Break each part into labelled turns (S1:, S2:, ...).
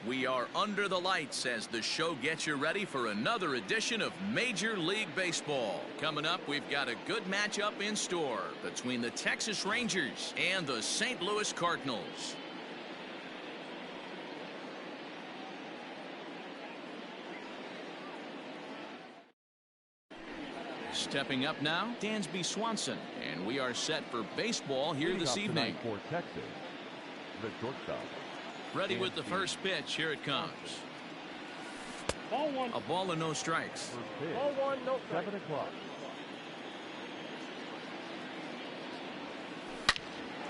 S1: We are under the lights as the show gets you ready for another edition of Major League Baseball. Coming up, we've got a good matchup in store between the Texas Rangers and the St. Louis Cardinals. Stepping up now, Dansby Swanson, and we are set for baseball here this evening.
S2: For Texas, the shortstop.
S1: Ready with the first pitch. Here it comes.
S3: Ball one.
S1: A ball and no strikes.
S3: Ball one, no strikes.
S2: 7 o'clock.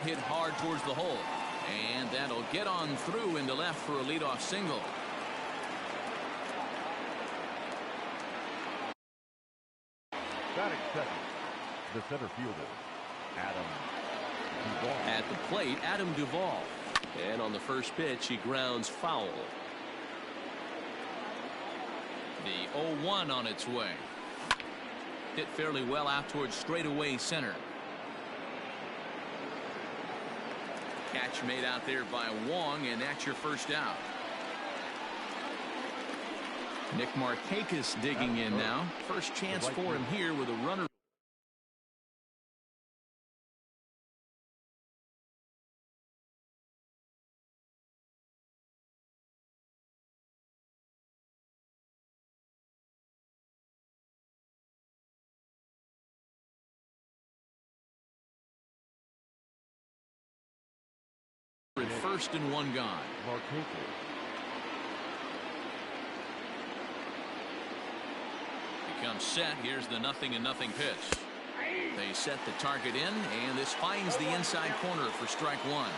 S1: Hit hard towards the hole, and that'll get on through into left for a leadoff single.
S2: Batting second, the center fielder, Adam Duvall.
S1: At the plate, Adam Duvall. And on the first pitch, he grounds foul. The 0-1 on its way. Hit fairly well out towards straightaway center. Catch made out there by Wong, and that's your first out. Nick Markakis digging in now. First chance for him here with a runner. First and one gone. He comes set. Here's the 0-0 pitch. They set the target in, and this finds the inside corner for strike one.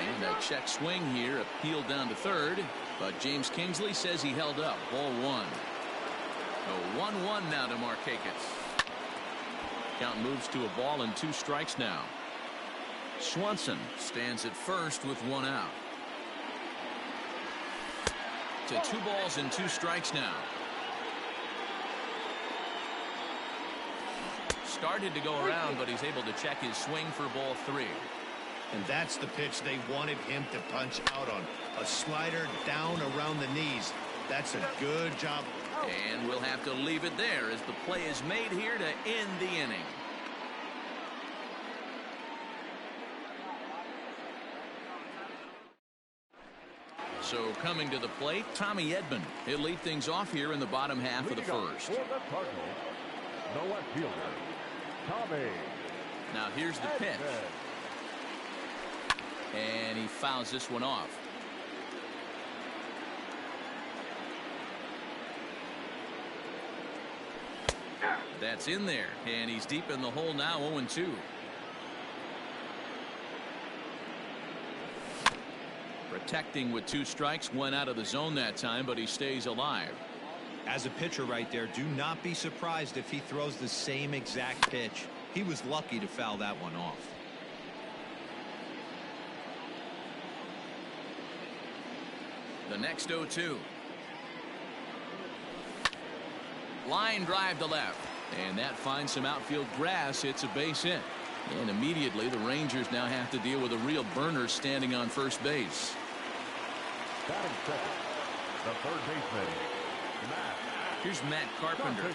S1: And a check swing here, appealed down to third, but James Kingsley says he held up. Ball one. A 1-1 now to Markakis. Count moves to a ball and 2 strikes now. Swanson stands at first with 1 out. To 2 balls and 2 strikes now. Started to go around, but he's able to check his swing for ball 3.
S4: And that's the pitch they wanted him to punch out on. A slider down around the knees. That's a good job.
S1: And we'll have to leave it there as the play is made here to end the inning. So coming to the plate, Tommy Edman. He'll lead things off here in the bottom half of the first.
S2: For the Cardinals, the left fielder, Tommy.
S1: Now here's the pitch. And he fouls this one off. That's in there, and he's deep in the hole now. 0-2. Protecting with 2 strikes, 1 out of the zone that time, but he stays alive.
S4: As a pitcher right there, do not be surprised if he throws the same exact pitch. He was lucky to foul that one off.
S1: The next 0-2. Line drive to left. And that finds some outfield grass. It's a base hit. And immediately the Rangers now have to deal with a real burner standing on first base.
S2: Batting second, the third baseman, Matt.
S1: Here's Matt Carpenter.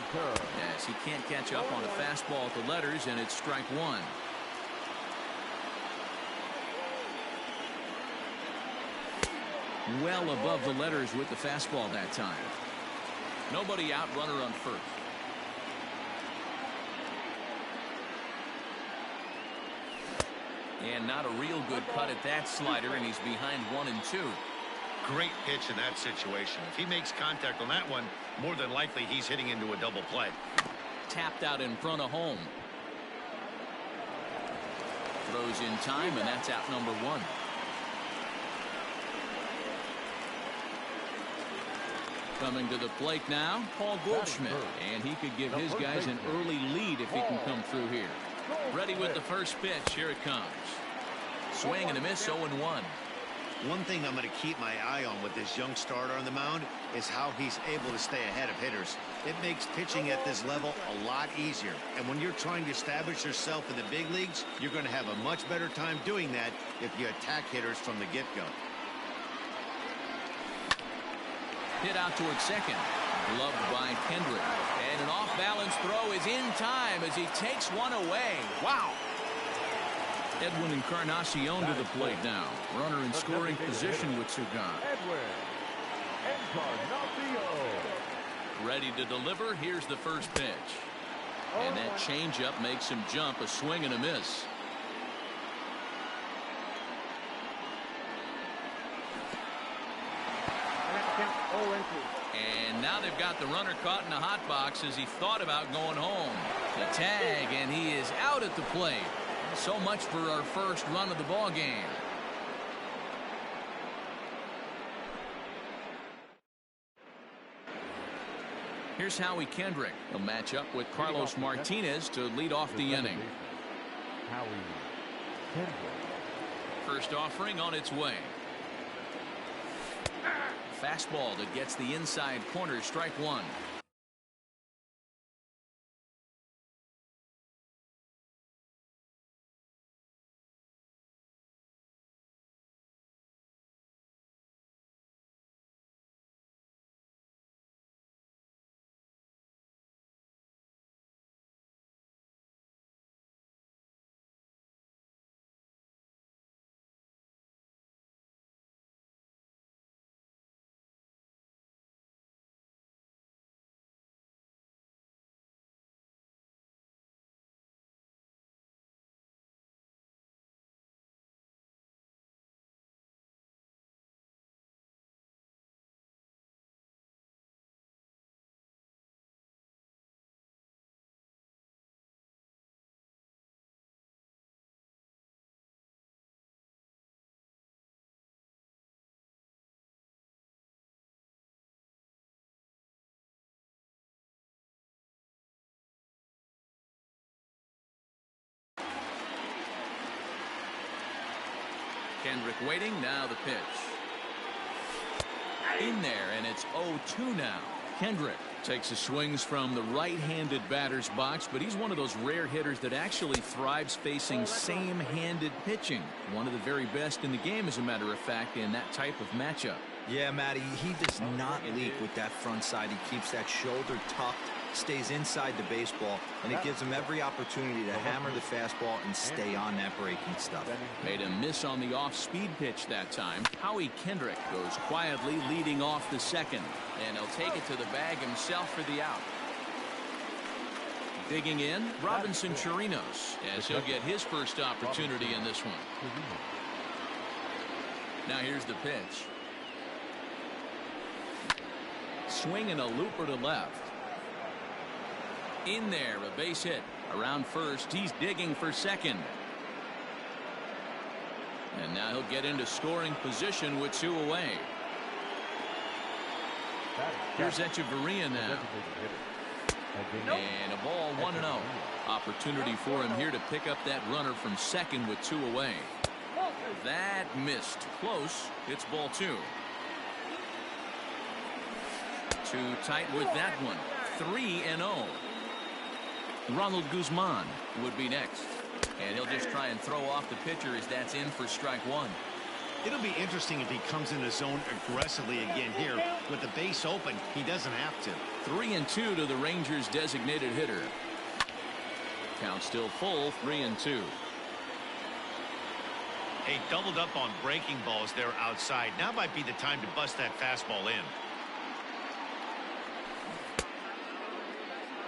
S1: Yes, he can't catch up on a fastball at the letters, and it's strike 1. Well above the letters with the fastball that time. Nobody out, runner on first. And not a real good cut at that slider, and he's behind 1 and 2.
S4: Great pitch in that situation. If he makes contact on that one, more than likely he's hitting into a double play.
S1: Tapped out in front of home. Throws in time, and that's out number 1. Coming to the plate now, Paul Goldschmidt, and he could give his guys an early lead if he can come through here. Ready with the first pitch. Here it comes. Swing and a miss. 0-1.
S4: One thing I'm going to keep my eye on with this young starter on the mound is how he's able to stay ahead of hitters. It makes pitching at this level a lot easier. And when you're trying to establish yourself in the big leagues, you're going to have a much better time doing that if you attack hitters from the get-go.
S1: Hit out towards second. Gloved by Kendrick. And an off-balance throw is in time as he takes one away. Wow. Edwin Encarnacion to the plate now. Runner in scoring position with two gone.
S2: Edwin Encarnacion.
S1: Ready to deliver. Here's the first pitch. And that changeup makes him jump. A swing and a miss. And now they've got the runner caught in the hot box as he thought about going home. The tag, and he is out at the plate. So much for our first run of the ball game. Here's Howie Kendrick. He'll match up with Carlos Martinez to lead off the inning.
S2: Howie Kendrick.
S1: First offering on its way. Fastball that gets the inside corner. Strike one. Kendrick waiting. Now the pitch. In there, and it's 0-2 now. Kendrick takes his swings from the right-handed batter's box, but he's one of those rare hitters that actually thrives facing same-handed pitching. One of the very best in the game, as a matter of fact, in that type of matchup.
S5: Yeah, Matty, he does not leak with that front side. He keeps that shoulder tucked, stays inside the baseball, and it gives him every opportunity to hammer the fastball and stay on that breaking stuff.
S1: Made a miss on the off-speed pitch that time. Howie Kendrick goes quietly leading off the second, and he'll take it to the bag himself for the out. Digging in, Robinson Chirinos, as he'll get his first opportunity in this one. Now here's the pitch. Swing and a looper to left. In there, a base hit. Around first, he's digging for second. And now he'll get into scoring position with two away. Here's Echeverria now. And a ball 1-0. Opportunity for him here to pick up that runner from second with two away. That missed. Close. It's ball two. Too tight with that one. 3-0. Ronald Guzman would be next. And he'll just try and throw off the pitcher as that's in for strike one.
S4: It'll be interesting if he comes in the zone aggressively again here. With the base open, he doesn't have to.
S1: 3-2 to the Rangers' designated hitter. Count still full, 3-2.
S4: Hey, doubled up on breaking balls there outside. Now might be the time to bust that fastball in.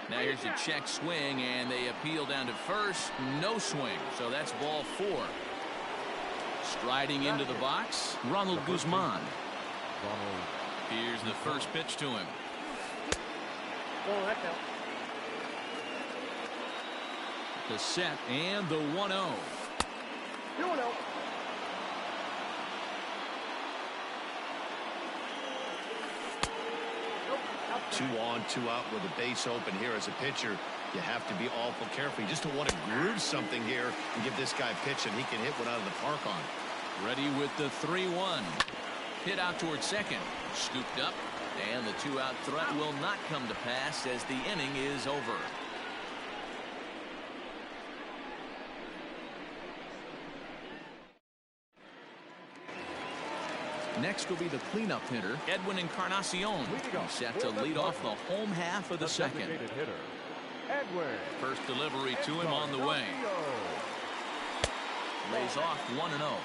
S1: Now here's a check swing, and they appeal down to first. No swing, so that's ball four. Striding into the box, Ronald Guzman. Here's the first pitch to him. The set and the 1-0.
S3: 2-0.
S4: Two on, two out with a base open here as a pitcher. You have to be awful careful. You just don't want to groove something here and give this guy pitch and he can hit one out of the park on.
S1: Ready with the 3-1. Hit out towards second. Scooped up. And the two-out threat will not come to pass as the inning is over. Next will be the cleanup hitter, Edwin Encarnacion. He's set to lead off the home half of the second.
S2: Hitter, Edwin.
S1: First delivery to him on the way. Lays off 1-0.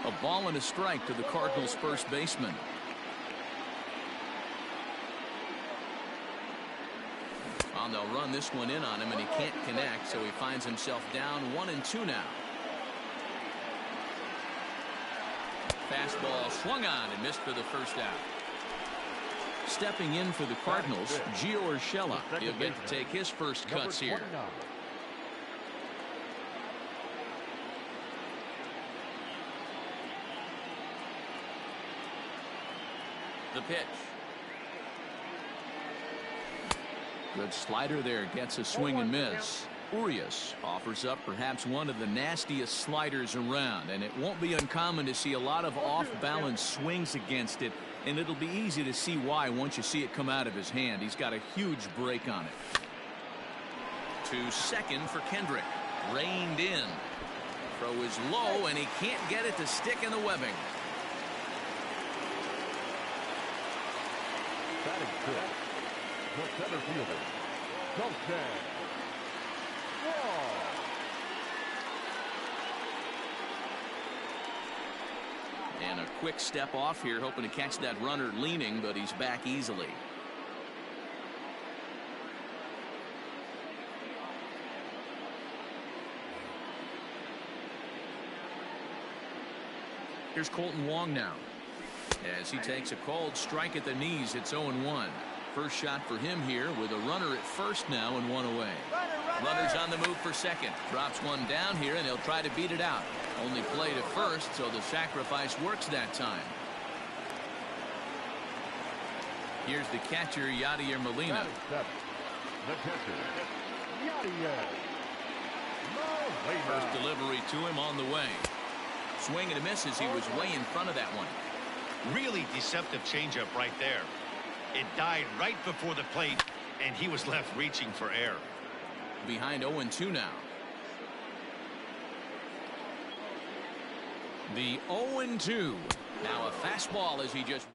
S1: A ball and a strike to the Cardinals' first baseman. They'll run this one in on him, and he can't connect, so he finds himself down 1-2 now. Fastball swung on and missed for the first out. Stepping in for the Cardinals, Gio Urshela. He'll get to take his first cuts here. The pitch. Good slider there, gets a swing and miss. Urias offers up perhaps one of the nastiest sliders around, and it won't be uncommon to see a lot of off-balance swings against it, and it'll be easy to see why once you see it come out of his hand. He's got a huge break on it. To second for Kendrick. Reined in. Throw is low, and he can't get it to stick in the webbing.
S2: Batting fifth. The center fielder, Duncan.
S1: And a quick step off here, hoping to catch that runner leaning, but he's back easily. Here's Colton Wong now. As he takes a cold strike at the knees, it's 0-1. First shot for him here with a runner at first now and one away. Runner's on the move for second. Drops one down here, and he'll try to beat it out. Only played at first, so the sacrifice works that time. Here's the catcher, Yadier Molina.
S2: The catcher, Yadier Molina.
S1: First delivery to him on the way. Swing and a miss as he was way in front of that one.
S4: Really deceptive changeup right there. It died right before the plate, and he was left reaching for air.
S1: Behind 0-2 now. The 0-2. Now a fastball as he just...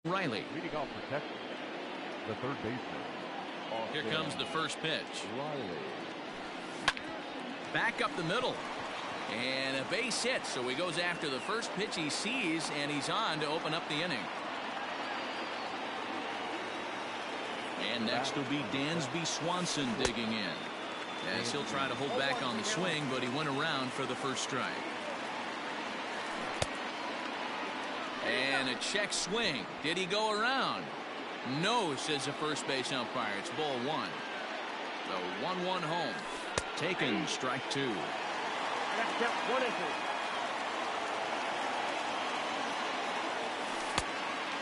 S1: Riley.
S2: Leading off protection, the third baseman.
S1: Here comes the first pitch.
S2: Riley.
S1: Back up the middle. And a base hit, so he goes after the first pitch he sees, and he's on to open up the inning. And next will be Dansby Swanson digging in. As he'll try to hold back on the swing, but he went around for the first strike. And a check swing. Did he go around? No, says the first base umpire. It's ball one. The 1-1 home. Taken, strike two.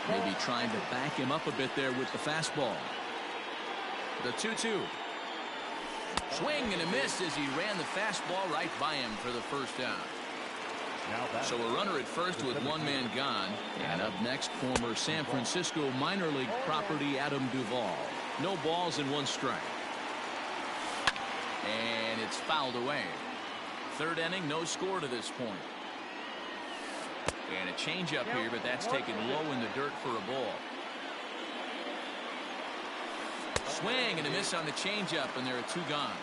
S1: Maybe trying to back him up a bit there with the fastball. The 2-2. Swing and a miss as he ran the fastball right by him for the first out. So a runner at first with one man gone. And up next, former San Francisco minor league property Adam Duvall. No balls and one strike. And it's fouled away. Third inning, no score to this point. And a changeup here, but that's taken low in the dirt for a ball. Swing and a miss on the changeup, and there are two gone.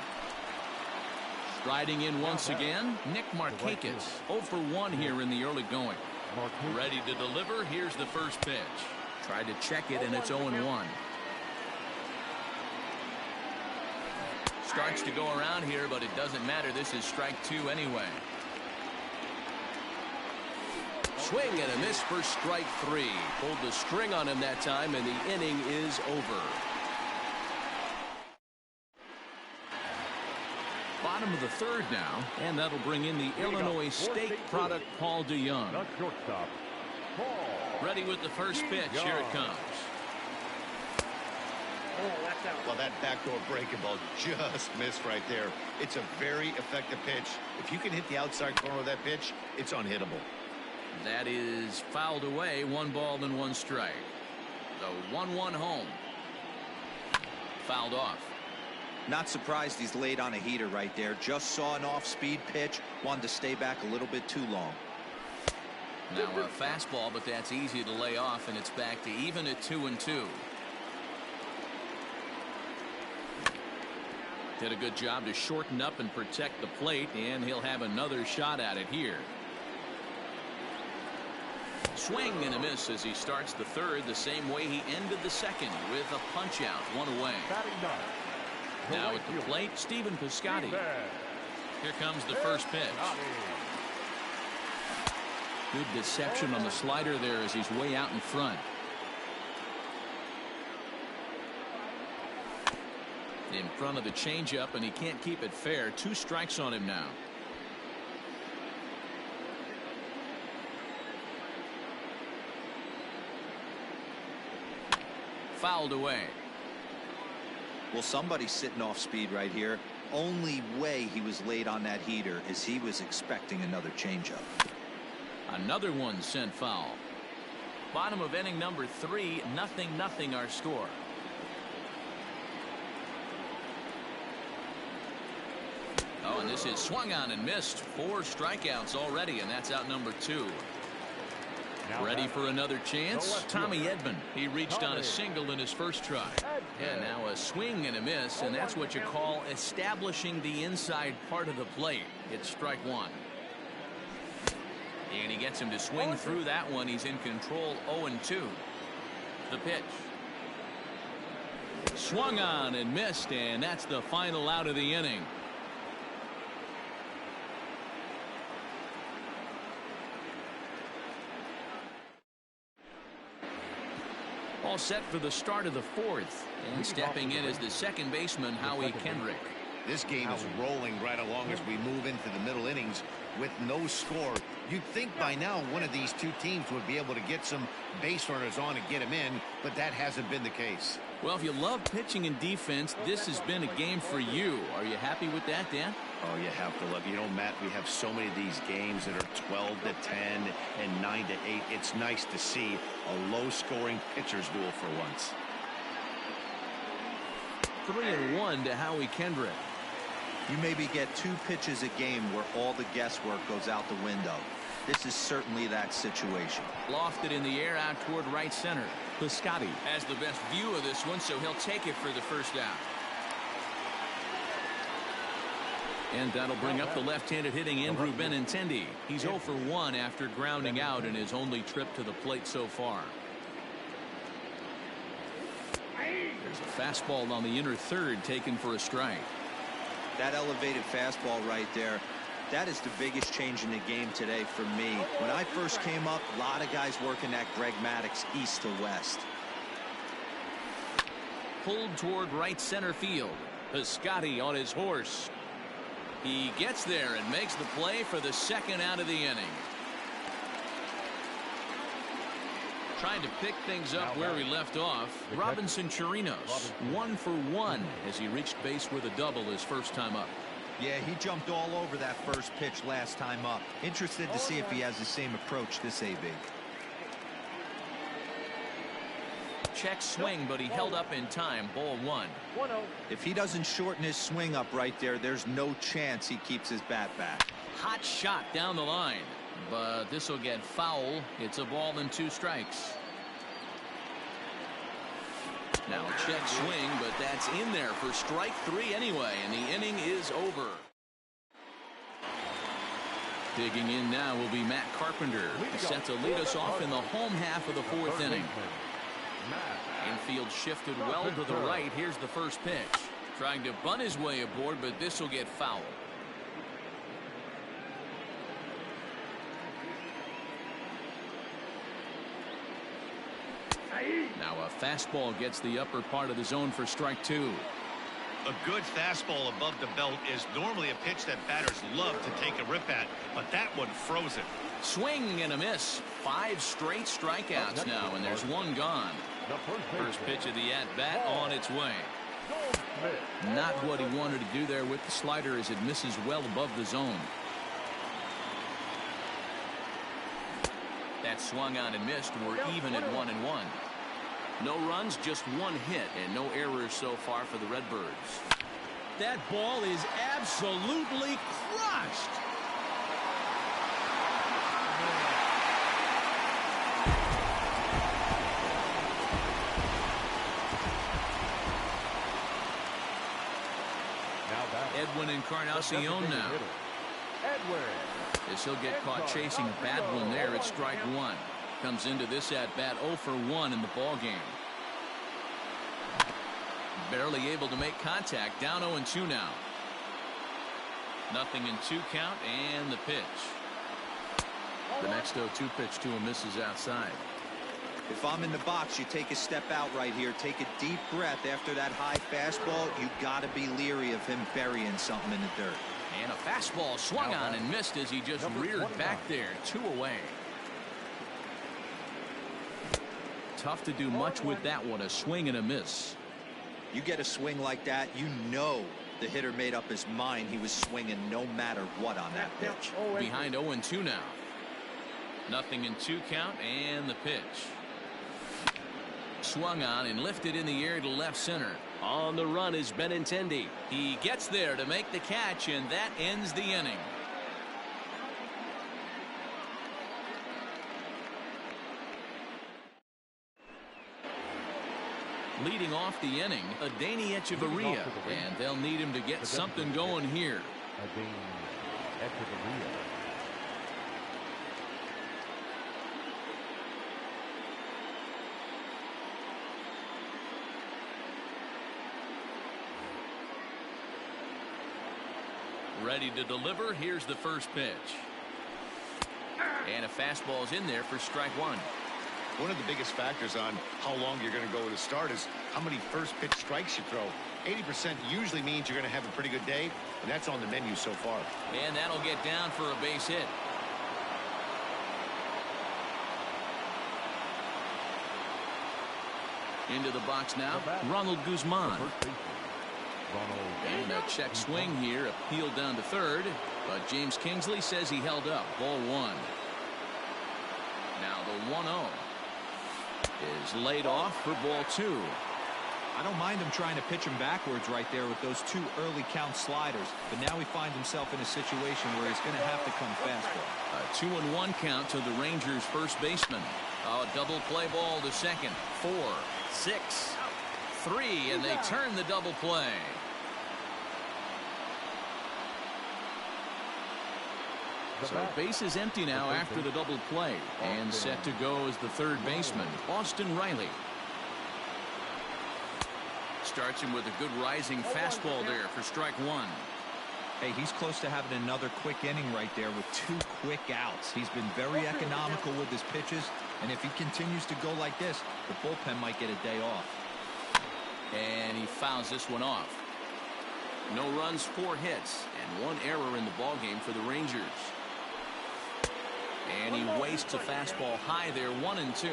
S1: Striding in once again, Nick Markakis. 0 for 1 here in the early going. Ready to deliver. Here's the first pitch. Tried to check it, and it's 0-1. Starts to go around here, but it doesn't matter. This is strike two anyway. Swing and a miss for strike three. Pulled the string on him that time, and the inning is over. Bottom of the third now, and that'll bring in the Illinois State product, Paul DeYoung.
S2: The shortstop, Paul.
S1: Ready with the first pitch. Here it comes.
S4: Well, that backdoor breaking ball just missed right there. It's a very effective pitch. If you can hit the outside corner of that pitch, it's unhittable.
S1: That is fouled away. 1 ball and 1 strike. The 1-1 home. Fouled off.
S5: Not surprised he's laid on a heater right there. Just saw an off-speed pitch. Wanted to stay back a little bit too long.
S1: Now a fastball, but that's easy to lay off, and it's back to even at 2-2. Did a good job to shorten up and protect the plate, and he'll have another shot at it here. Swing and a miss as he starts the third the same way he ended the second, with a punch out, 1 away.
S2: Batting ninth.
S1: Now at the plate, Stephen Piscotty. Here comes the first pitch. Good deception on the slider there as he's way out in front. In front of the changeup, and he can't keep it fair. 2 strikes on him now. Fouled away.
S5: Well, somebody's sitting off speed right here. Only way he was laid on that heater is he was expecting another changeup.
S1: Another one sent foul. Bottom of inning number 3, 0-0 our score. Oh, and this is swung on and missed. 4 strikeouts already, and that's out number 2. Ready for another chance? Tommy Edman. He reached on a single in his first try. And now a swing and a miss, and that's what you call establishing the inside part of the plate. It's strike 1. And he gets him to swing through that one. He's in control. 0-2. The pitch. Swung on and missed, and that's the final out of the inning. All set for the start of the 4th, and stepping in is the second baseman, Howie Kendrick.
S4: This game is rolling right along as we move into the middle innings with no score. You'd think by now one of these 2 teams would be able to get some base runners on and get them in, but that hasn't been the case.
S1: Well, if you love pitching and defense, this has been a game for you. Are you happy with that, Dan?
S4: Oh, you have to love. You know, Matt, we have so many of these games that are 12-10 and 9-8. It's nice to see a low-scoring pitcher's duel for once.
S1: 3-1 to Howie Kendrick.
S5: You maybe get 2 pitches a game where all the guesswork goes out the window. This is certainly that situation.
S1: Lofted in the air out toward right center. Piscotty has the best view of this one, so he'll take it for the first out. And that'll bring up the left-handed hitting Andrew Benintendi. He's 0 for 1 after grounding out in his only trip to the plate so far. There's a fastball on the inner third taken for a strike.
S5: That elevated fastball right there, that is the biggest change in the game today for me. When I first came up, a lot of guys working that Greg Maddux east to west.
S1: Pulled toward right center field. Piscotty on his horse. He gets there and makes the play for the second out of the inning. Trying to pick things up where he left off. Robinson Chirinos 1 for 1 as he reached base with a double his first time up.
S5: Yeah, he jumped all over that first pitch last time up. Interested to see if he has the same approach this AB.
S1: Check swing, but he held up in time. Ball 1.
S5: If he doesn't shorten his swing up right there, there's no chance he keeps his bat back.
S1: Hot shot down the line, but this will get foul. It's a ball and 2 strikes. Now a check swing, but that's in there for strike 3 anyway, and the inning is over. Digging in now will be Matt Carpenter, set to lead us off in the home half of the 4th inning. Infield shifted well to the right. Here's the first pitch. Trying to bunt his way aboard, but this will get fouled. Now a fastball gets the upper part of the zone for strike 2.
S4: A good fastball above the belt is normally a pitch that batters love to take a rip at, but that one froze it.
S1: Swing and a miss. 5 straight strikeouts now, and there's one gone. First pitch of the at-bat on its way. Not what he wanted to do there with the slider, as it misses well above the zone. That swung on and missed. We're even at 1-1. No runs, just 1 hit, and no errors so far for the Redbirds. That ball is absolutely crushed. Edwin Encarnacion now. As he'll get caught chasing a bad one there at strike 1. Comes into this at-bat 0 for 1 in the ball game. Barely able to make contact. Down 0-2 now. 0-2 count, and the pitch. The next 0-2 pitch to him misses outside.
S5: If I'm in the box, you take a step out right here. Take a deep breath after that high fastball. You got to be leery of him burying something in the dirt.
S1: And a fastball swung on and missed as he just reared back there. 2 away. Tough to do much with that one. A swing and a miss.
S5: You get a swing like that, you know the hitter made up his mind he was swinging no matter what on that pitch.
S1: Behind 0-2 now. 0-2 count, and the pitch. Swung on and lifted in the air to left center. On the run is Benintendi. He gets there to make the catch, and that ends the inning. Leading off the inning, Adeiny Echeverria, and they'll need him to get something going here. Ready to deliver. Here's the first pitch. And a fastball is in there for strike 1.
S4: One of the biggest factors on how long you're going to go with a start is how many first pitch strikes you throw. 80% usually means you're going to have a pretty good day, and that's on the menu so far.
S1: And that'll get down for a base hit. Into the box now, Ronald Guzman. And a check swing here, appealed down to third, but James Kingsley says he held up. Ball 1. Now the 1-0 is laid off for ball 2.
S5: I don't mind him trying to pitch him backwards right there with those 2 early count sliders, but now he finds himself in a situation where he's going to have to come fastball.
S1: A 2-1 count to the Rangers first baseman. A double play ball to second. 4, 6, 3, and they turn the double play. So base is empty now after the double play, and set to go is the third baseman, Austin Riley. Starts him with a good rising fastball there for strike 1.
S5: Hey, he's close to having another quick inning right there with 2 quick outs. He's been very economical with his pitches, and if he continues to go like this, the bullpen might get a day off.
S1: And he fouls this one off. No runs, 4 hits, and 1 error in the ballgame for the Rangers. And he wastes a fastball high there, 1-2.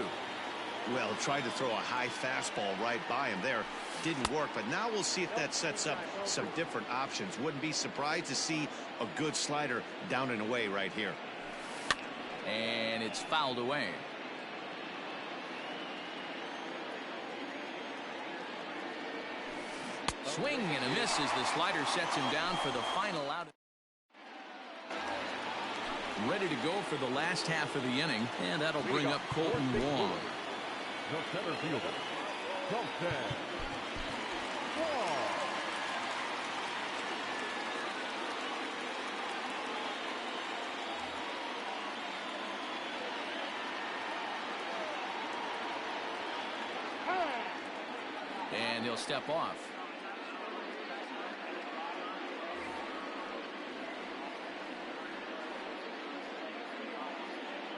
S4: Well, tried to throw a high fastball right by him there. Didn't work, but now we'll see if that sets up some different options. Wouldn't be surprised to see a good slider down and away right here.
S1: And it's fouled away. Swing and a miss as the slider sets him down for the final out. Ready to go for the last half of the inning, and that'll bring up Colton Wong.
S2: The center fielder, Colton Wong.
S1: And he'll step off.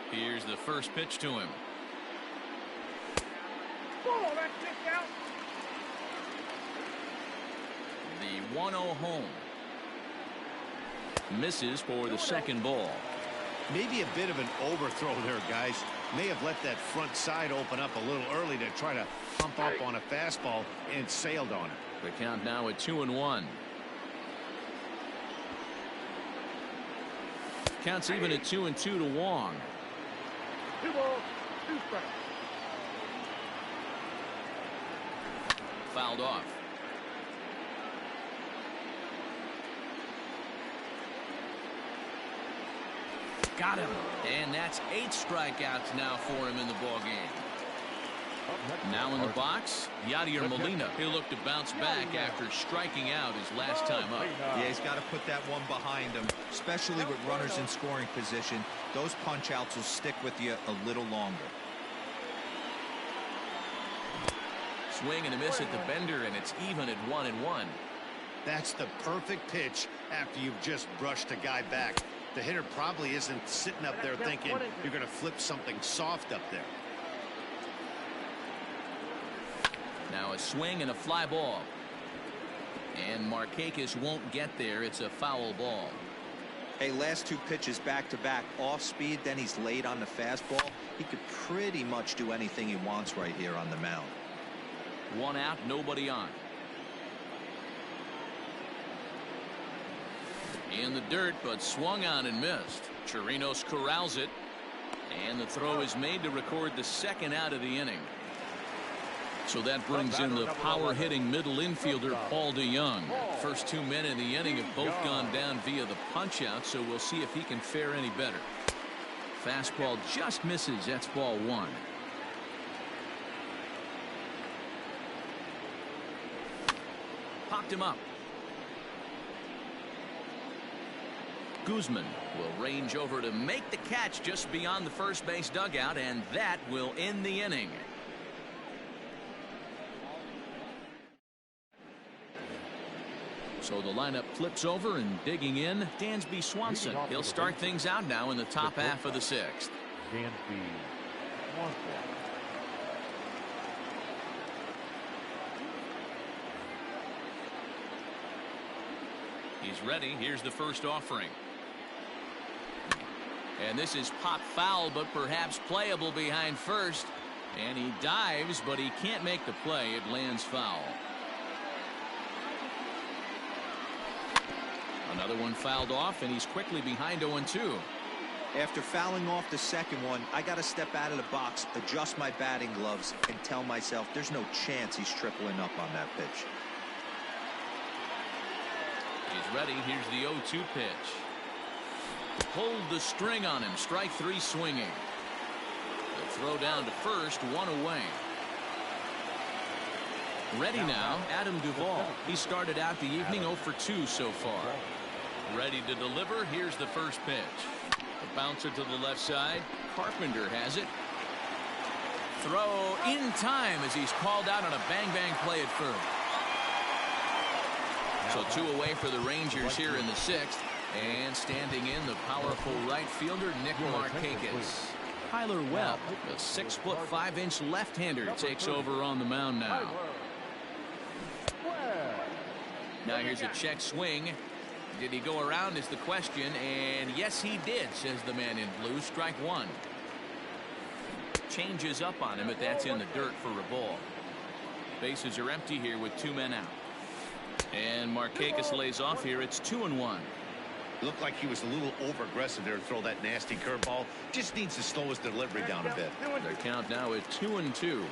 S1: Here's the first pitch to him. The 1-0 home. Misses for the second ball.
S4: Maybe a bit of an overthrow there, guys. May have let that front side open up a little early to try to pump up on a fastball and sailed on it.
S1: The count now at 2-1. Counts even at 2-2 to Wong.
S3: 2 balls, 2 strikes.
S1: Fouled off. Got him. And that's 8 strikeouts now for him in the ball game. Now in the box, Yadier Molina. He'll look to bounce back after striking out his last time up.
S5: Yeah, he's got to put that one behind him, especially with runners in scoring position. Those punch outs will stick with you a little longer.
S1: Swing and a miss at the bender, and it's even at 1-1.
S4: That's the perfect pitch after you've just brushed a guy back. The hitter probably isn't sitting up there thinking you're going to flip something soft up there.
S1: Now a swing and a fly ball. And Markakis won't get there. It's a foul ball.
S5: Hey, last 2 pitches back-to-back, off speed, then he's late on the fastball. He could pretty much do anything he wants right here on the mound.
S1: 1 out, nobody on. In the dirt, but swung on and missed. Chirinos corrals it. And the throw is made to record the 2nd out of the inning. So that brings in the power-hitting middle infielder, Paul DeYoung. First 2 men in the inning have both gone down via the punch-out, so we'll see if he can fare any better. Fastball just misses. That's ball 1. Popped him up. Guzman will range over to make the catch just beyond the first base dugout, and that will end the inning. So the lineup flips over, and digging in, Dansby Swanson. He'll start things out now in the top half of the 6th.
S2: Dansby Swanson.
S1: He's ready. Here's the first offering. And this is pop foul, but perhaps playable behind first. And he dives, but he can't make the play. It lands foul. Another one fouled off, and he's quickly behind 0-2.
S5: After fouling off the second one, I got to step out of the box, adjust my batting gloves, and tell myself there's no chance he's tripling up on that pitch.
S1: He's ready. Here's the 0-2 pitch. Pulled the string on him. Strike 3 swinging. The throw down to first, 1 away. Ready now, Adam Duvall. He started out the evening 0 for 2 so far. Ready to deliver. Here's the first pitch. A bouncer to the left side. Carpenter has it. Throw in time as he's called out on a bang-bang play at first. So 2 away for the Rangers here in the 6th. And standing in, the powerful right fielder, Nick Markakis. Tyler Webb, the 6'5" left-hander, takes over on the mound now. Now here's a check swing. Did he go around is the question, and yes he did, says the man in blue. Strike 1. Changes up on him, but that's in the dirt for a ball. Bases are empty here with 2 men out. And Markakis lays off here. It's 2-1.
S4: Looked like he was a little over-aggressive there to throw that nasty curveball. Just needs to slow his delivery down a bit.
S1: The count now at 2-2.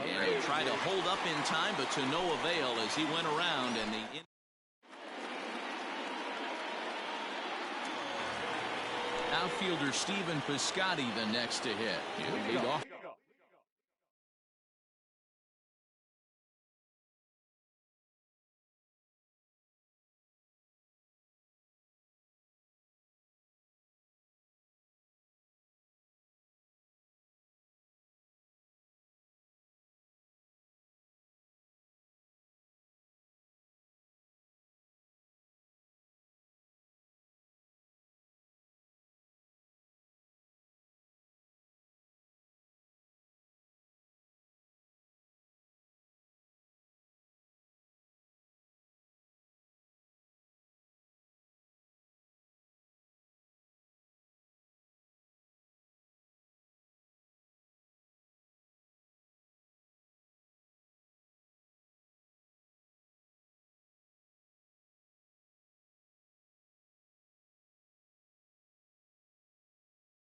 S1: And he'll try to hold up in time, but to no avail as he went around. And the outfielder Stephen Piscotty the next to hit. He'll lead off.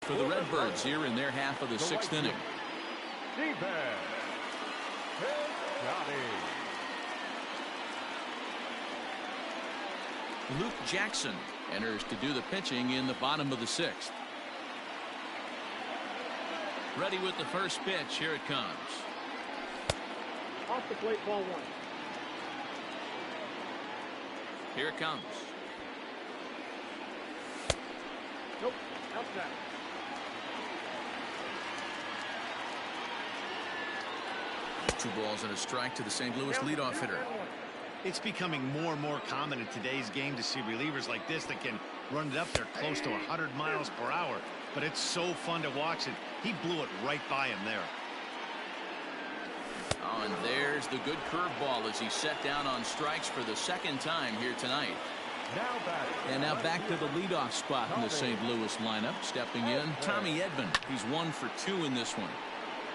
S1: For the Redbirds here in their half of the sixth inning.
S2: Defense. Johnny.
S1: Luke Jackson enters to do the pitching in the bottom of the sixth. Ready with the first pitch. Here it comes.
S3: Off the plate, ball 1.
S1: Here it comes.
S3: Nope, outside.
S1: Two balls and a strike to the St. Louis leadoff hitter.
S4: It's becoming more and more common in today's game to see relievers like this that can run it up there close to 100 miles per hour. But it's so fun to watch it. He blew it right by him there.
S1: Oh, and there's the good curveball as he set down on strikes for the second time here tonight. And now back to the leadoff spot in the St. Louis lineup. Stepping in, Tommy Edman. He's 1 for 2 in this one.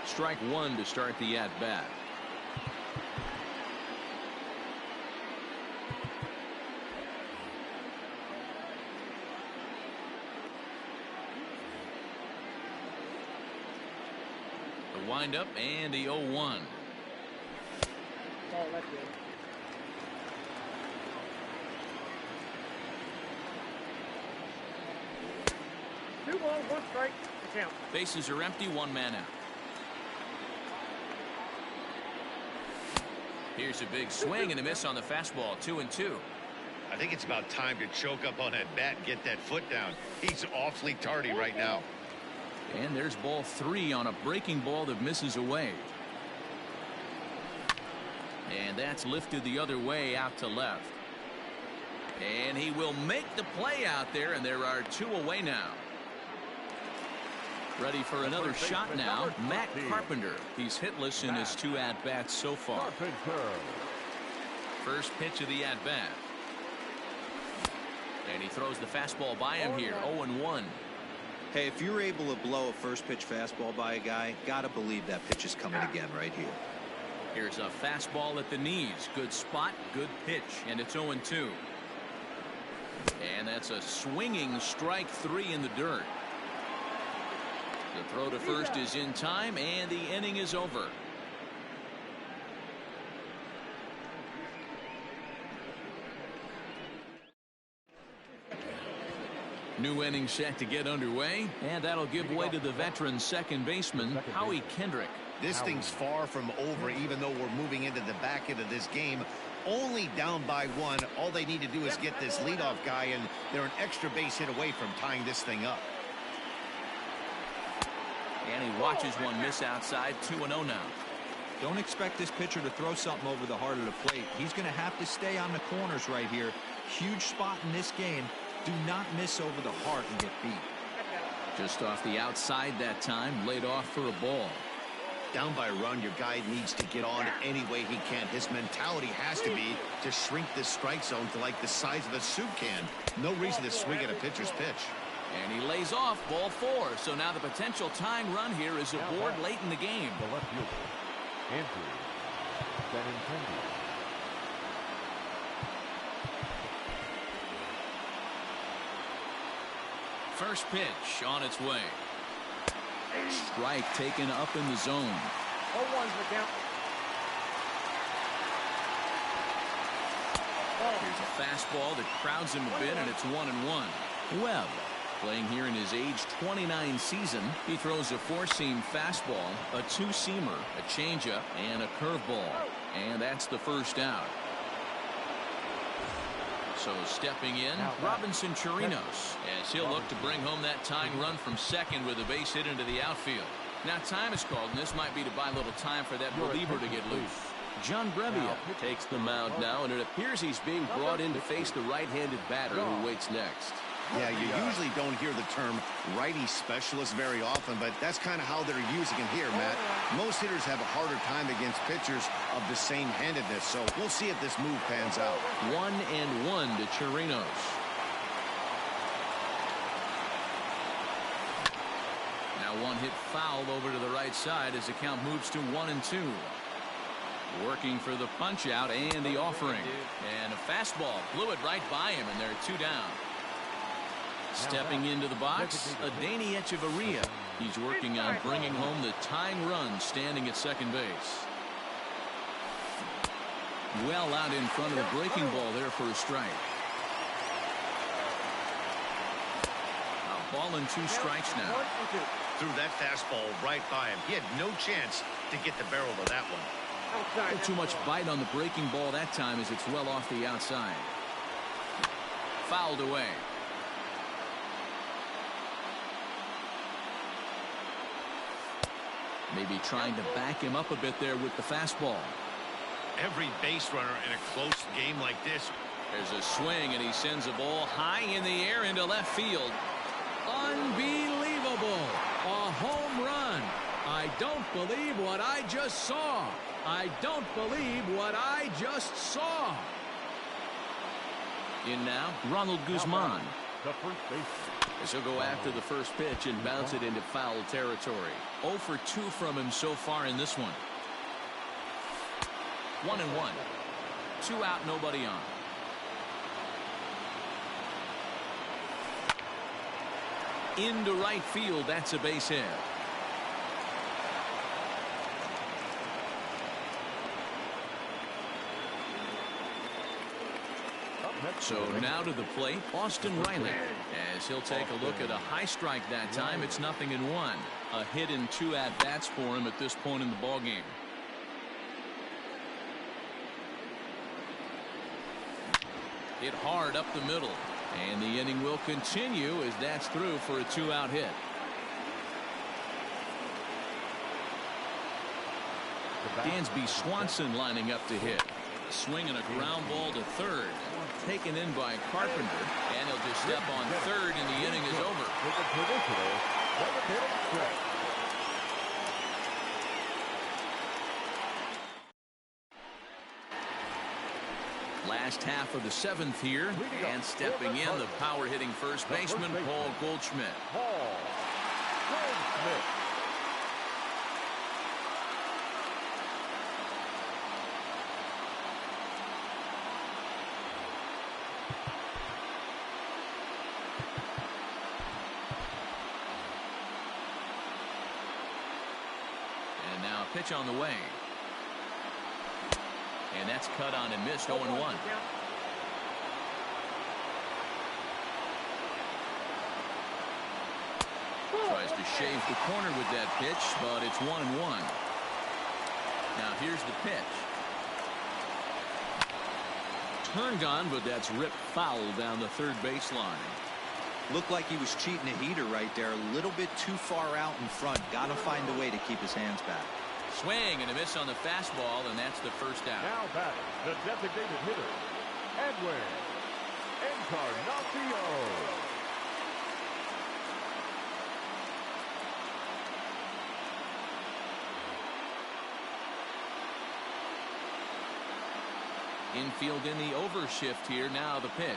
S1: Strike 1 to start the at-bat. The windup and the 0-1.
S3: Oh, that's good. Two balls, 1 strike to count.
S1: Bases are empty, 1 man out. Here's a big swing and a miss on the fastball. 2-2.
S4: I think it's about time to choke up on that bat and get that foot down. He's awfully tardy right now.
S1: And there's ball 3 on a breaking ball that misses away. And that's lifted the other way out to left. And he will make the play out there, and there are 2 away now. Ready for another shot now, Matt Carpenter. He's hitless in his 2 at-bats so far. First pitch of the at-bat. And he throws the fastball by him here, 0-1.
S5: Hey, if you're able to blow a first pitch fastball by a guy, gotta believe that pitch is coming again right here.
S1: Here's a fastball at the knees. Good spot, good pitch, and it's 0-2. And that's a swinging strike 3 in the dirt. The throw to first is in time, and the inning is over. New inning set to get underway, and that'll give way to the veteran second baseman, Howie Kendrick.
S4: This thing's far from over, even though we're moving into the back end of this game. Only down by 1. All they need to do is get this leadoff guy, and they're an extra base hit away from tying this thing up.
S1: And he watches one miss outside. 2-0 now.
S5: Don't expect this pitcher to throw something over the heart of the plate. He's going to have to stay on the corners right here. Huge spot in this game. Do not miss over the heart and get beat.
S1: Just off the outside that time. Laid off for a ball.
S4: Down by a run, your guy needs to get on any way he can. His mentality has to be to shrink this strike zone to like the size of a soup can. No reason to swing at a pitcher's pitch.
S1: And he lays off ball 4. So now the potential tying run here is aboard late in the game.
S2: The left fielder, Andrew Benintendi.
S1: First pitch on its way. Strike taken up in the zone.
S3: 0-1's the count.
S1: Here's a fastball that crowds him a bit, and it's 1-1. Webb, playing here in his age 29 season, he throws a 4-seam fastball, a 2-seamer, a changeup, and a curveball. And that's the first out. So stepping in, Robinson Chirinos, as he'll look to bring home that tying run from second with a base hit into the outfield. Now time is called, and this might be to buy a little time for that reliever to get loose. John Brevia takes the mound now, and it appears he's being brought in to face the right-handed batter who waits next.
S4: Yeah, you usually don't hear the term righty specialist very often, but that's kind of how they're using him here, Matt. Most hitters have a harder time against pitchers of the same handedness, so we'll see if this move pans out.
S1: 1-1 to Chirinos. Now one hit foul over to the right side as the count moves to 1-2. Working for the punch out and the offering. And a fastball blew it right by him, and they're 2 down. Stepping into the box, Adani Echeverria. He's working on bringing home the tying run, standing at second base. Well out in front of the breaking ball there for a strike. A ball and 2 strikes now.
S4: Threw that fastball right by him. He had no chance to get the barrel of that one.
S1: Not too much bite on the breaking ball that time as it's well off the outside. Fouled away. Maybe trying to back him up a bit there with the fastball.
S4: Every base runner in a close game like this.
S1: There's a swing, and he sends a ball high in the air into left field. Unbelievable. A home run. I don't believe what I just saw. I don't believe what I just saw. In now, Ronald Guzman.
S2: The first baseman.
S1: As he'll go after the first pitch and bounce it into foul territory. 0 for 2 from him so far in this one. 1-1. 2 out, nobody on. Into right field, that's a base hit. So now to the plate, Austin Riley, as he'll take a look at a high strike that time. It's 0-1. A hit and 2 at-bats for him at this point in the ballgame. Hit hard up the middle, and the inning will continue as that's through for a 2-out hit. Dansby Swanson lining up to hit. A swing and a ground ball to third. Taken in by Carpenter, and he'll just step on third, and the inning is over. Last half of the 7th here, and stepping in, the power-hitting first baseman, Paul Goldschmidt. And now a pitch on the way. And that's cut on and missed. 0-1. Tries to shave the corner with that pitch, but it's 1-1. Now here's the pitch. Turned on, but that's ripped foul down the third baseline.
S5: Looked like he was cheating a heater right there. A little bit too far out in front. Got to find a way to keep his hands back.
S1: Swing and a miss on the fastball, and that's the first out.
S2: Now batting, the designated hitter, Edwin Encarnacion.
S1: Infield in the overshift here. Now the pitch.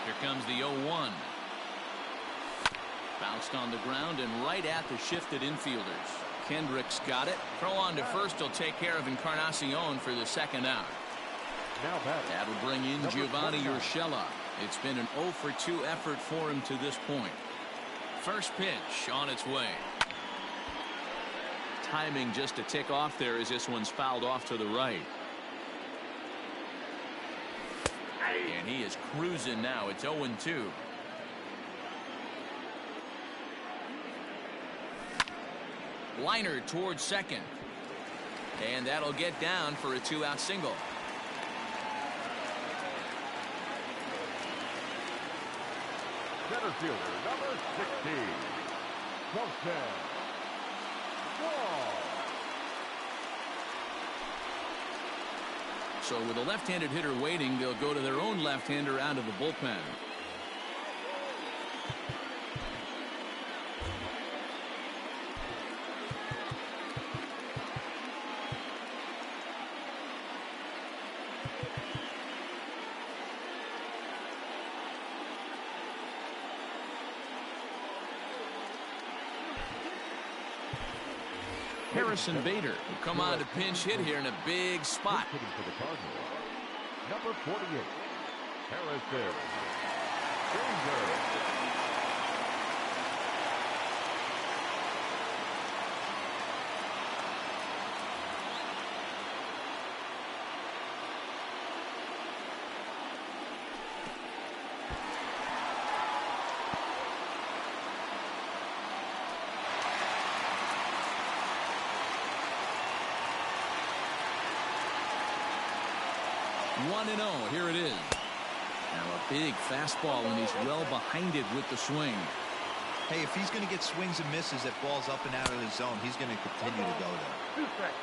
S1: Here comes the 0-1. Bounced on the ground and right at the shifted infielders. Kendrick's got it. Throw on to first. He'll take care of Encarnacion for the second out.
S2: Now batting.
S1: That'll bring in Giovanni Urshela. It's been an 0 for 2 effort for him to this point. First pitch on its way. Timing just to tick off there as this one's fouled off to the right. And he is cruising now. It's 0-2. Liner towards second. And that'll get down for a 2-out single.
S2: Center fielder, number 16, Wilson Wall.
S1: So with a left-handed hitter waiting, they'll go to their own left-hander out of the bullpen. Harrison Bader will come on to pinch hit here in a big spot.
S2: Hitting for the Cardinals. Number 48, Harrison Bader.
S1: 1-0. Here it is. Now a big fastball, and he's well behind it with the swing.
S5: Hey, if he's going to get swings and misses at balls up and out of the zone, he's going to continue to go there.
S3: 2 strikes.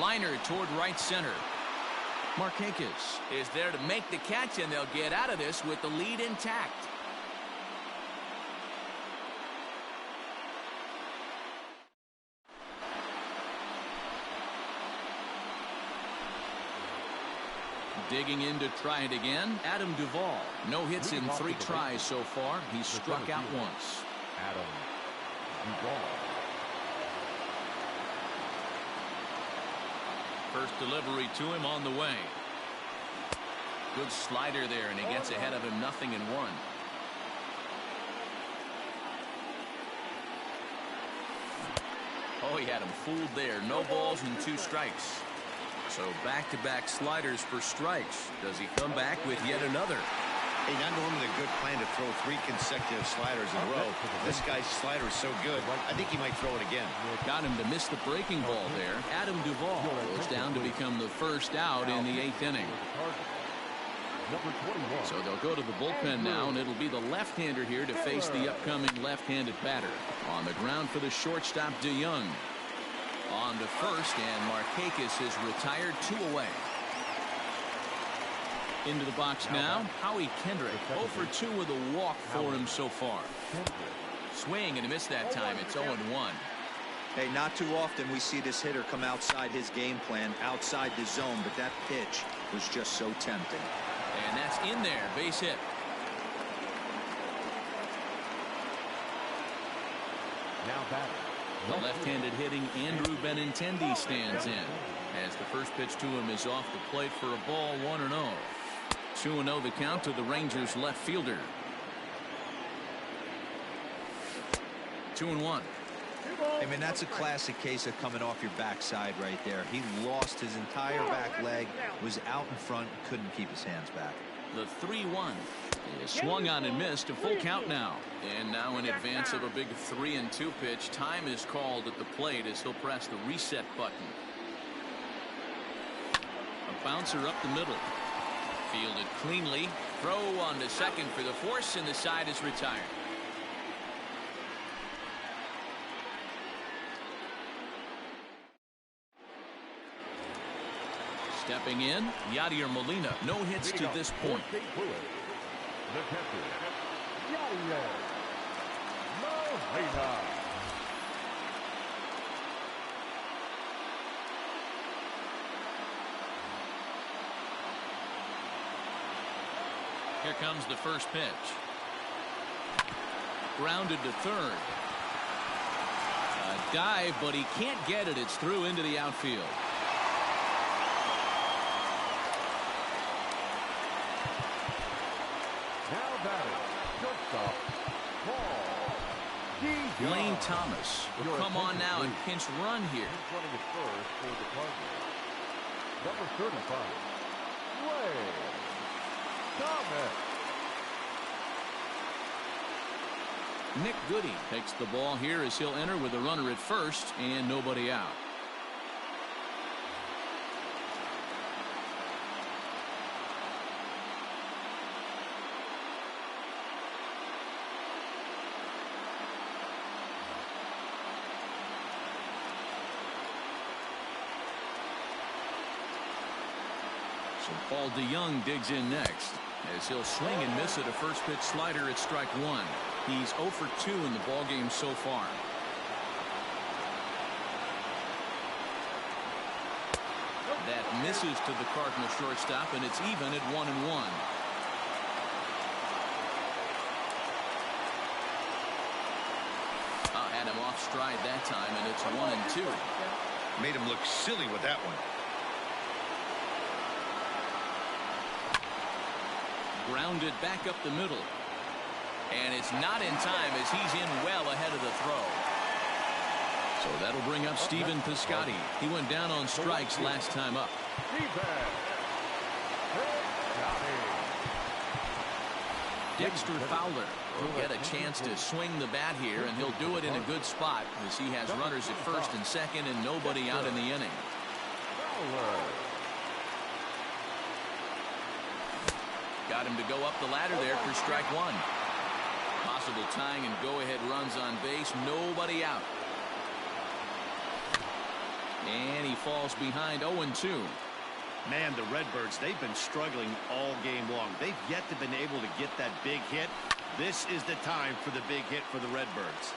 S1: Liner toward right center. Markakis is there to make the catch, and they'll get out of this with the lead intact. Digging in to try it again, Adam Duvall. No hits in 3 tries so far. He's struck out once.
S2: Adam Duvall.
S1: First delivery to him on the way. Good slider there, and he gets ahead of him 0-1. Oh, he had him fooled there. No balls and 2 strikes. So back-to-back sliders for strikes. Does he come back with yet another?
S4: Hey, not normally a good plan to throw 3 consecutive sliders in a row. This guy's slider is so good, I think he might throw it again.
S1: Got him to miss the breaking ball there. Adam Duvall goes down to become the first out in the 8th inning.
S2: Number 21.
S1: So they'll go to the bullpen now, and it'll be the left-hander here to face the upcoming left-handed batter. On the ground for the shortstop, DeYoung. On to first, and Markakis is retired 2 away. Into the box now, Howie Kendrick. 0 for 2 with a walk for him so far. Swing and a miss that time. It's 0-1.
S5: Hey, not too often we see this hitter come outside his game plan, outside the zone, but that pitch was just so tempting.
S1: And that's in there. Base hit.
S2: Now batting.
S1: The left-handed hitting Andrew Benintendi stands in, as the first pitch to him is off the plate for a ball. 1-0. 2-0 the count to the Rangers left fielder. 2-1.
S5: I mean, that's a classic case of coming off your backside right there. He lost his entire back leg, was out in front, couldn't keep his hands back.
S1: The 3-1 is swung on and missed. A full count now. And now in advance of a big 3-2 pitch, time is called at the plate as he'll press the reset button. A bouncer up the middle. Fielded cleanly. Throw on to second for the force, and the side is retired. Stepping in, Yadier Molina. No hits to this point.
S2: The catcher, Yadier Molina.
S1: Here comes the first pitch. Grounded to third. A dive, but he can't get it. It's through into the outfield.
S2: Now batting, shortstop, Paul
S1: Lane Thomas will come on now and pinch run here.
S2: He's running at first for the Cardinals. Number 35, Lane Thomas.
S1: Nick Goody takes the ball here as he'll enter with a runner at first and nobody out. So Paul DeYoung digs in next as he'll swing and miss at a first pitch slider at strike 1. He's 0 for 2 in the ballgame so far. That misses to the Cardinal shortstop, and it's even at 1-1. It's 1-2.
S4: Made him look silly with that one.
S1: Grounded back up the middle. And it's not in time as he's in well ahead of the throw. So that'll bring up Stephen Piscotty. He went down on strikes last time up. Dexter Fowler will get a chance to swing the bat here, and he'll do it in a good spot as he has runners at first and second and nobody out in the inning. Got him to go up the ladder there for strike one. Possible tying and go-ahead runs on base. Nobody out. And he falls behind 0-2.
S4: Man, the Redbirds, they've been struggling all game long. They've yet to been able to get that big hit. This is the time for the big hit for the Redbirds.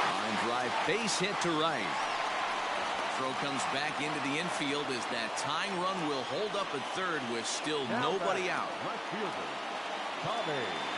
S1: Line drive, base hit to right. Throw comes back into the infield as that tying run will hold up at third with still nobody out.
S2: Left fielder, Tommy Edman.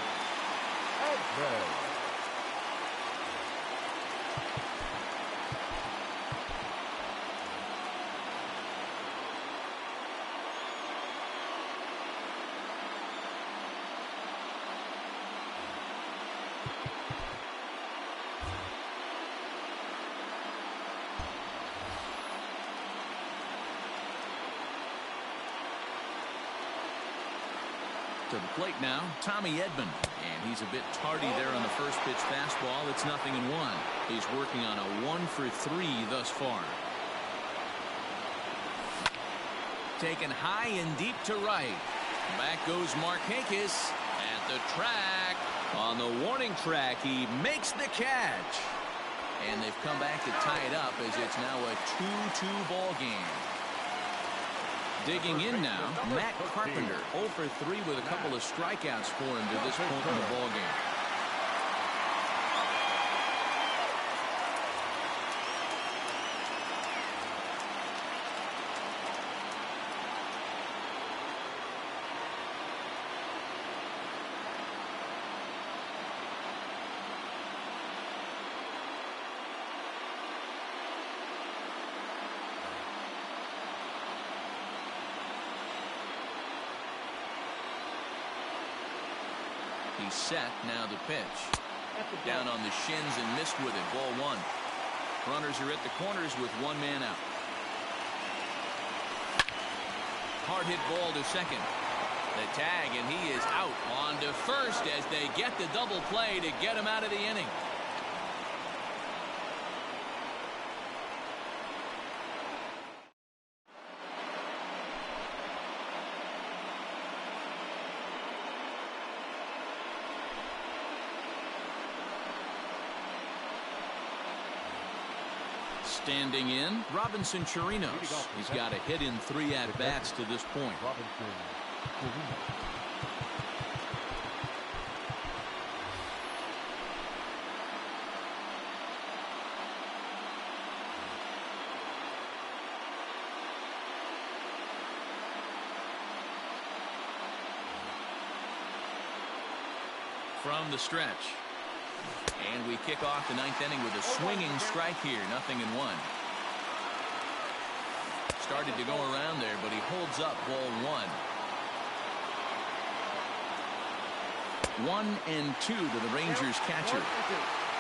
S1: To the plate now, Tommy Edman. And he's a bit tardy there on the first pitch fastball. It's 0-1. He's working on a 1-for-3 thus far. Taken high and deep to right. Back goes Markakis at the track. On the warning track, he makes the catch. And they've come back to tie it up as it's now a 2-2 ball game. Digging in now, Matt Carpenter, 0 for 3 with a couple of strikeouts for him to this point in the ball game. He's set now to pitch. Down on the shins and missed with it. Ball one. Runners are at the corners with one man out. Hard hit ball to second. The tag, and he is out on to first as they get the double play to get him out of the inning. Standing in, Robinson Chirinos. He's got a hit in 3 at-bats to this point. From the stretch. And we kick off the 9th inning with a swinging strike here. 0-1. Started to go around there, but he holds up. Ball one. 1-2 to the Rangers catcher.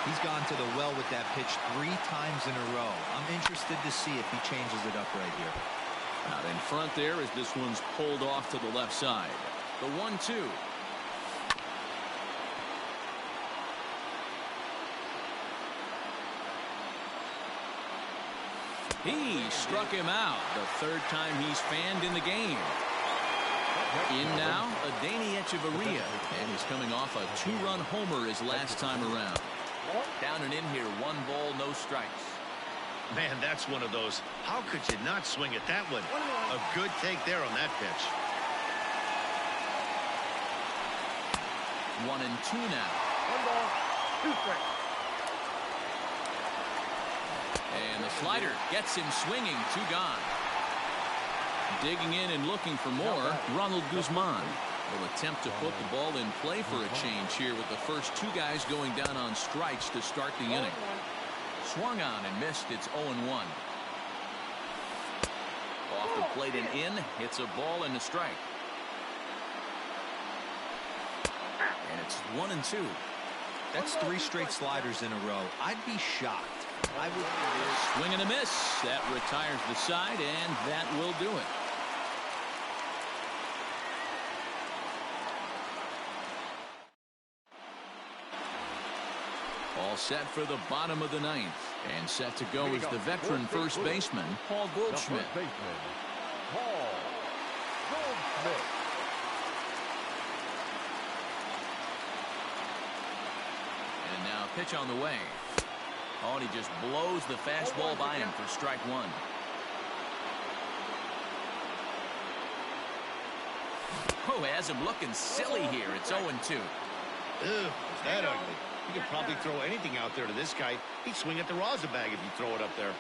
S5: He's gone to the well with that pitch 3 times in a row. I'm interested to see if he changes it up right here.
S1: Out in front there as this one's pulled off to the left side. The 1-2. He struck him out. The 3rd time he's fanned in the game. In now, Adeiny Echeverria. And he's coming off a 2-run homer his last time around. Down and in here, 1 ball, no strikes.
S4: Man, that's one of those. How could you not swing at that one? A good take there on that pitch.
S1: 1-2 now.
S3: 1 ball, 2 strikes.
S1: And the slider gets him swinging. 2 gone. Digging in and looking for more, Ronald Guzman. Will attempt to put the ball in play for a change here with the first two guys going down on strikes to start the inning. Swung on and missed. It's 0-1. Off the plate and in. Hits a ball and a strike. And it's 1-2.
S5: That's 3 straight sliders in a row. I'd be shocked. I would.
S1: Swing and a miss. That retires the side, and that will do it. All set for the bottom of the ninth. And set to go is the veteran first baseman, Paul Goldschmidt.
S2: The first baseman, Paul Goldschmidt.
S1: And now pitch on the way. Oh, and he just blows the fastball by him for strike one. Oh, has him looking silly here. It's 0-2.
S4: Ugh, is that ugly? You could probably throw anything out there to this guy. He'd swing at the rosin bag if you throw it up there.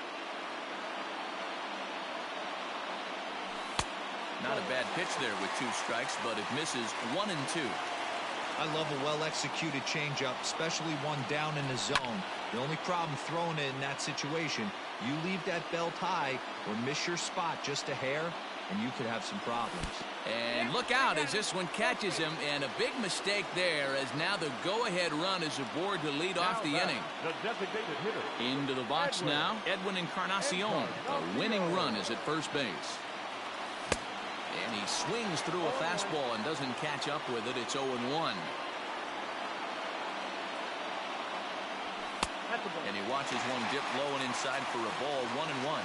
S1: Not a bad pitch there with 2 strikes, but it misses 1-2.
S5: I love a well-executed changeup, especially one down in the zone. The only problem throwing it in that situation, you leave that belt high or miss your spot just a hair, and you could have some problems.
S1: And look out as this one catches him, and a big mistake there as now the go-ahead run is aboard to lead off the inning.
S2: The designated hitter.
S1: Into the box now, Edwin Encarnacion. The winning run is at first base. And he swings through a fastball and doesn't catch up with it. It's 0-1. And he watches one dip low and inside for a ball. 1-1.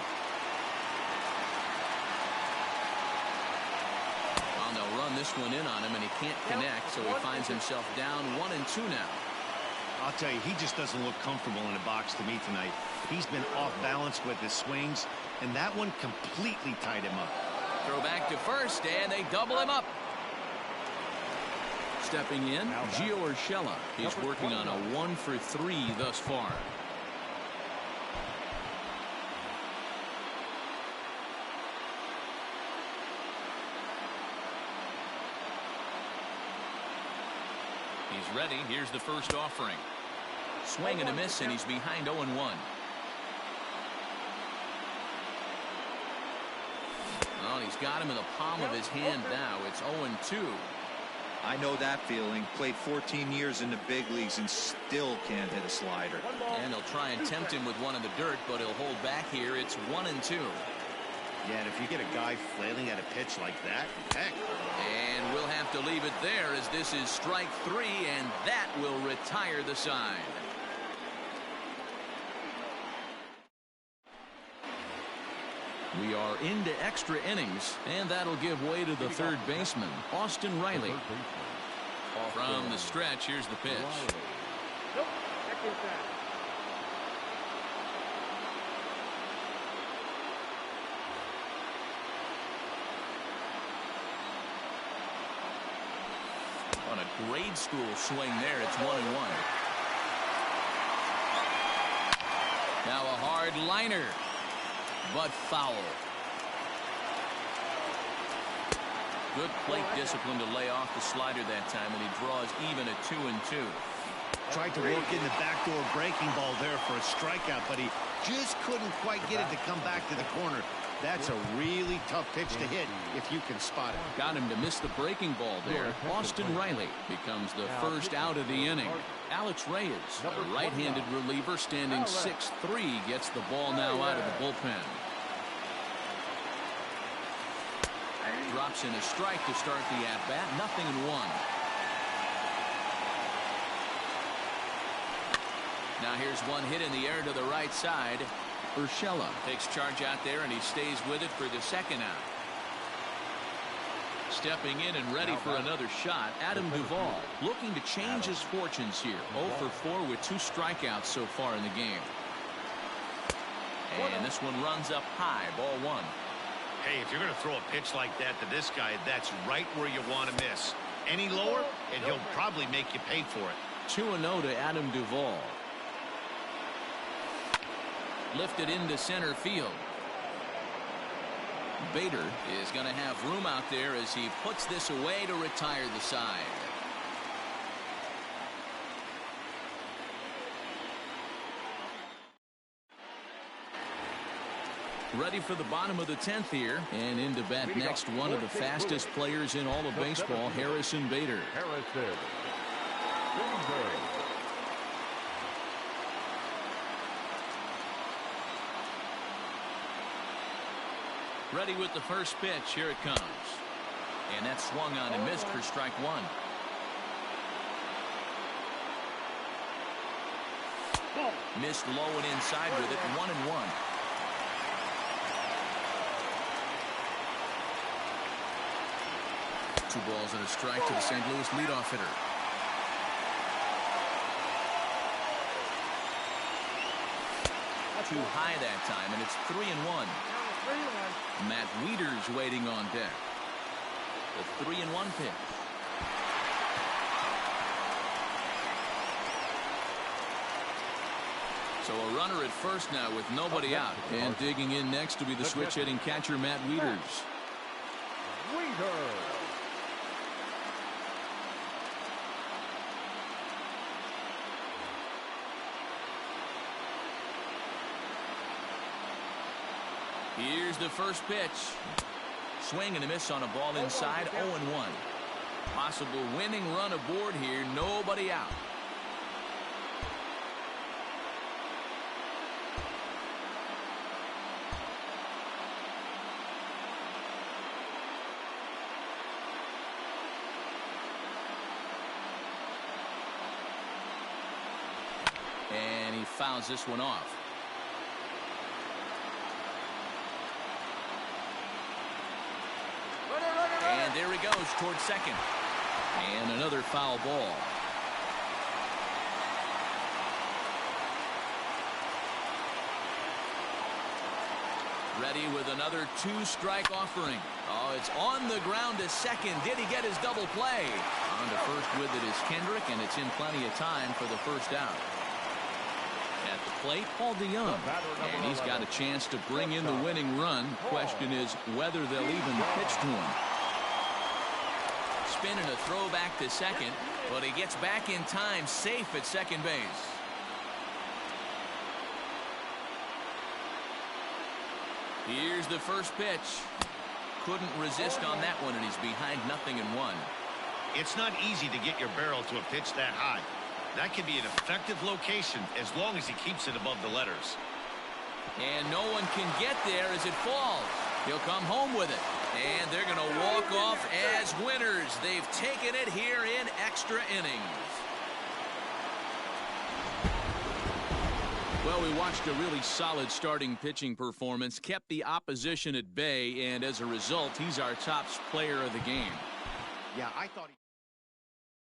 S1: Well, they'll run this one in on him, and he can't connect, so he finds himself down 1-2 now.
S4: I'll tell you, he just doesn't look comfortable in the box to me tonight. He's been off balance with his swings, and that one completely tied him up.
S1: Throw back to first, and they double him up. Stepping in, Gio Urshela. He's working on a 1-for-3 thus far. He's ready. Here's the first offering. Swing and a miss, and he's behind 0-1. Well, he's got him in the palm of his hand now. It's 0-2.
S5: I know that feeling. Played 14 years in the big leagues and still can't hit a slider.
S1: And he'll try and tempt him with one in the dirt, but he'll hold back here. It's 1-2.
S4: Yeah, and if you get a guy flailing at a pitch like that, heck.
S1: And we'll have to leave it there as this is strike 3, and that will retire the side. We are into extra innings, and that'll give way to the third baseman, Austin Riley. From the stretch, here's the pitch.
S3: Nope. Check inside.
S1: On a grade school swing there, it's 1-1. Now a hard liner, but foul. Good plate discipline to lay off the slider that time, and he draws even at 2-2.
S4: Tried to work in the backdoor breaking ball there for a strikeout, but he just couldn't quite get it to come back to the corner. That's a really tough pitch to hit if you can spot it.
S1: Got him to miss the breaking ball there. Austin Riley becomes the first out of the inning. Alex Reyes, a right-handed reliever standing 6'3", gets the ball now out of the bullpen. Drops in a strike to start the at-bat. 0-1. Now here's one hit in the air to the right side. Urshela takes charge out there, and he stays with it for the second out. Stepping in and ready for another shot, Adam Duvall, looking to change his fortunes here. 0-for-4 with 2 strikeouts so far in the game. And this one runs up high, ball 1.
S4: Hey, if you're going to throw a pitch like that to this guy, that's right where you want to miss. Any lower, and he'll probably make you pay for it.
S1: 2-0 to Adam Duvall. Lifted into center field. Bader is going to have room out there as he puts this away to retire the side. Ready for the bottom of the 10th here. And in to bat next, one of the fastest players in all of baseball, Harrison Bader. Ready with the first pitch. Here it comes. And that swung on and missed for strike one. Missed low and inside with it. 1-1. Two balls and a strike to the St. Louis leadoff hitter. Too high that time, and it's 3-1. Matt Wieters waiting on deck. The 3-1 pitch. So a runner at first now with nobody out. And digging in next to be the switch hitting catcher, Matt Wieters. Here's the first pitch. Swing and a miss on a ball inside. 0-1. Possible winning run aboard here. Nobody out. And he fouls this one off. And there he goes towards second. And another foul ball. Ready with another two-strike offering. Oh, it's on the ground to second. Did he get his double play? On to first with it is Kendrick, and it's in plenty of time for the first out. At the plate, Paul DeYoung. And he's got a chance to bring in the winning run. Question is whether they'll even pitch to him. Spin and a throw back to second, but he gets back in time, safe at second base. Here's the first pitch. Couldn't resist on that one, and he's behind 0-1.
S4: It's not easy to get your barrel to a pitch that high. That can be an effective location as long as he keeps it above the letters.
S1: And no one can get there as it falls. He'll come home with it. And they're going to walk off as winners. They've taken it here in extra innings. Well, we watched a really solid starting pitching performance, kept the opposition at bay, and as a result, he's our top player of the game.
S4: Yeah, I thought he